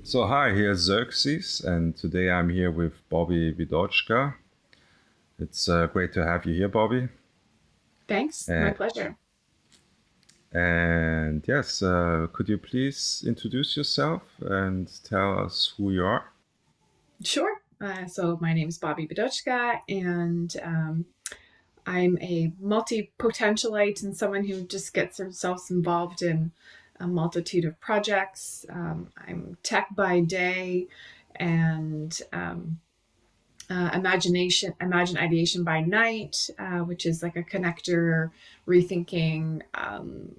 So hi, here's Xerxes, and today I'm here with Bobbi Bidochka. It's great to have you here, Bobbi. Thanks. My And, pleasure. and yes, could you please introduce yourself and tell us who you are? Sure. So my name is Bobbi Bidochka, and I'm a multi-potentialite and someone who just gets themselves involved in a multitude of projects. I'm tech by day and Imagine Ideation by night, which is like a connector, rethinking,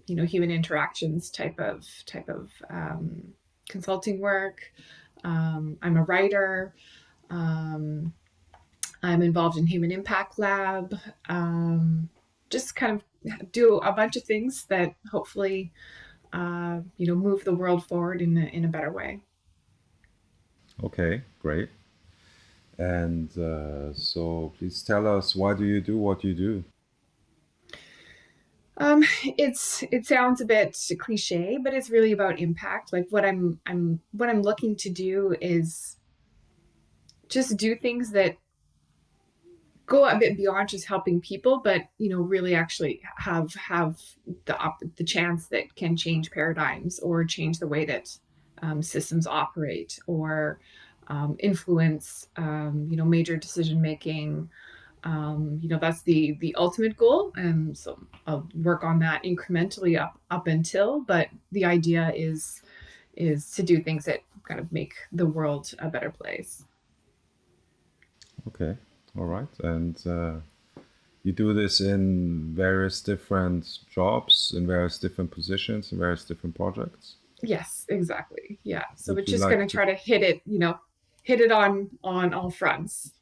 human interactions type of consulting work. I'm a writer. Um, I'm involved in Human Impact Lab. Just kind of do a bunch of things that hopefully, move the world forward in a better way. Okay, great. And so please tell us, why do you do what you do? It sounds a bit cliche, but it's really about impact. Like what I'm looking to do is just do things that go a bit beyond just helping people, but really actually have the chance that can change paradigms or change the way that systems operate or influence major decision making. That's the ultimate goal, and so I'll work on that incrementally up until. But the idea is to do things that kind of make the world a better place. Okay, all right. And you do this in various different jobs, in various different positions, in various different projects. Yes, exactly. Yeah. So we're Would you just going like to to? try to hit it on all fronts.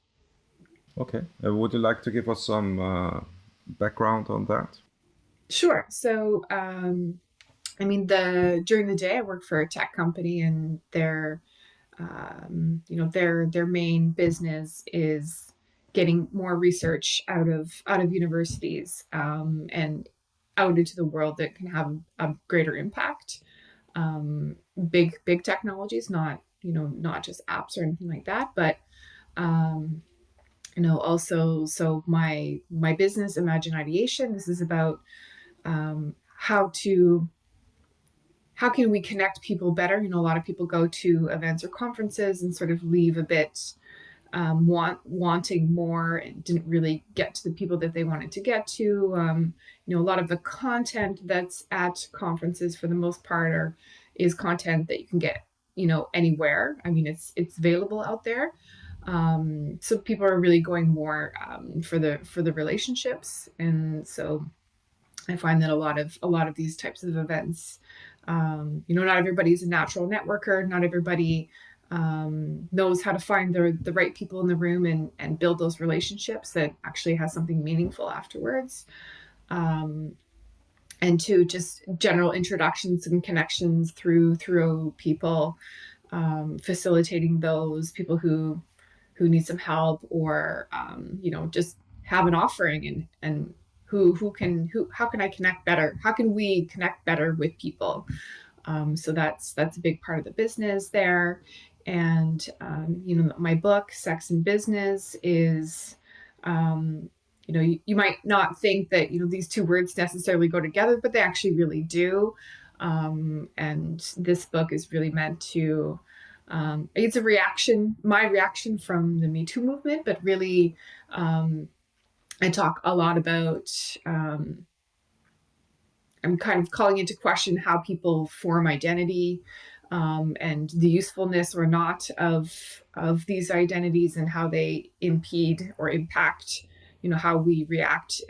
Okay. Would you like to give us some background on that? Sure. So, I mean, the during the day, I work for a tech company, and their main business is getting more research out of universities and out into the world that can have a greater impact. Um, big technologies, not just apps or anything like that, but um, also, so my business, Imagine Ideation, this is about how can we connect people better. A lot of people go to events or conferences and sort of leave a bit wanting more and didn't really get to the people that they wanted to get to. A lot of the content that's at conferences for the most part is content that you can get anywhere. I mean, it's available out there. So people are really going more for the relationships, and so I find that a lot of these types of events, not everybody's a natural networker. Not everybody knows how to find the right people in the room and build those relationships that actually has something meaningful afterwards. Um, and to just general introductions and connections through people, facilitating those people who need some help or just have an offering and who how can I connect better? How can we connect better with people? So that's a big part of the business there. And my book, Sex and Business, is you might not think that these two words necessarily go together, but they actually really do. And this book is really meant to it's a reaction, my reaction from the Me Too movement, but really, I talk a lot about. I'm kind of calling into question how people form identity, and the usefulness or not of these identities and how they impede or impact, how we react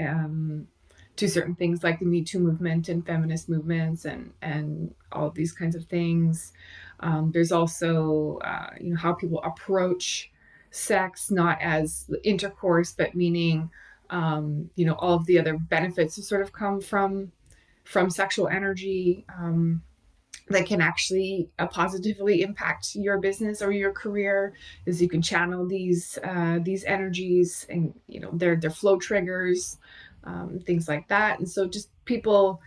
to certain things like the Me Too movement and feminist movements and all of these kinds of things. There's also, how people approach sex, not as intercourse, but meaning, all of the other benefits that sort of come from sexual energy, that can actually positively impact your business or your career, is you can channel these energies, and they're flow triggers, things like that. And so just people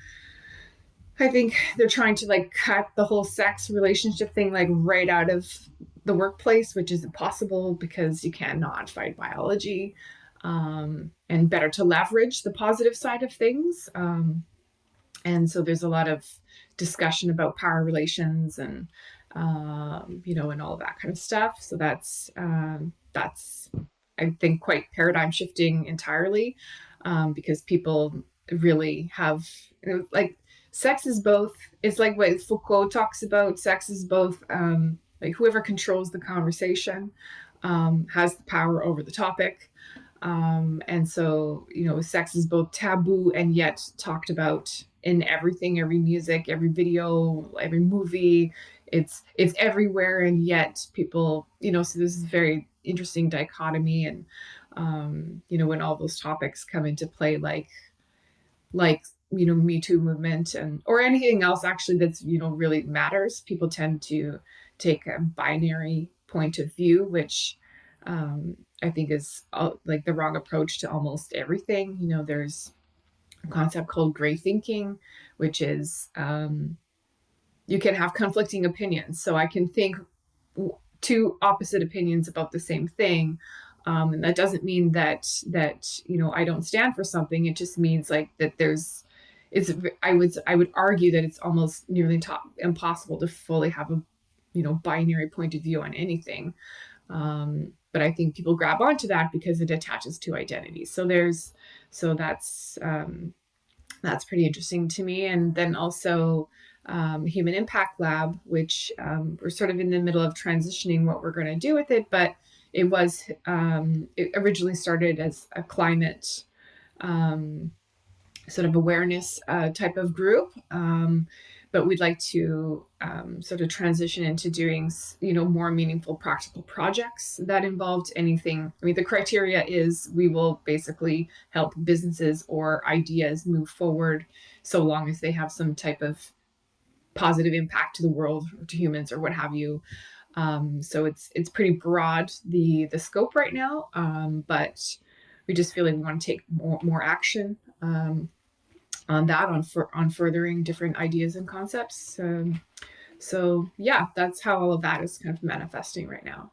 I think they're trying to like cut the whole sex relationship thing like right out of the workplace, which is impossible because you cannot fight biology. And better to leverage the positive side of things. And so there's a lot of discussion about power relations and and all of that kind of stuff. So that's I think quite paradigm shifting entirely, because people really have, like, sex is both. It's like what Foucault talks about. Sex is both, like whoever controls the conversation has the power over the topic. And so, sex is both taboo and yet talked about in everything, every music, every video, every movie. It's everywhere, and yet people, so this is a very interesting dichotomy. And when all those topics come into play, like Me Too movement, and or anything else actually that's really matters, people tend to take a binary point of view, which I think is like the wrong approach to almost everything. There's a concept called gray thinking, which is, you can have conflicting opinions. So I can think two opposite opinions about the same thing. And that doesn't mean that I don't stand for something. It just means like that I would argue that it's almost nearly impossible to fully have a binary point of view on anything. But I think people grab onto that because it attaches to identity. So that's pretty interesting to me. And then also, Human Impact Lab, which we're sort of in the middle of transitioning what we're going to do with it, but it originally started as a climate sort of awareness type of group. But we'd like to sort of transition into doing, more meaningful practical projects that involved anything. I mean, the criteria is we will basically help businesses or ideas move forward so long as they have some type of positive impact to the world or to humans or what have you. So it's pretty broad, the scope right now, but we just feel like we want to take more action on that, on furthering different ideas and concepts. So yeah, that's how all of that is kind of manifesting right now.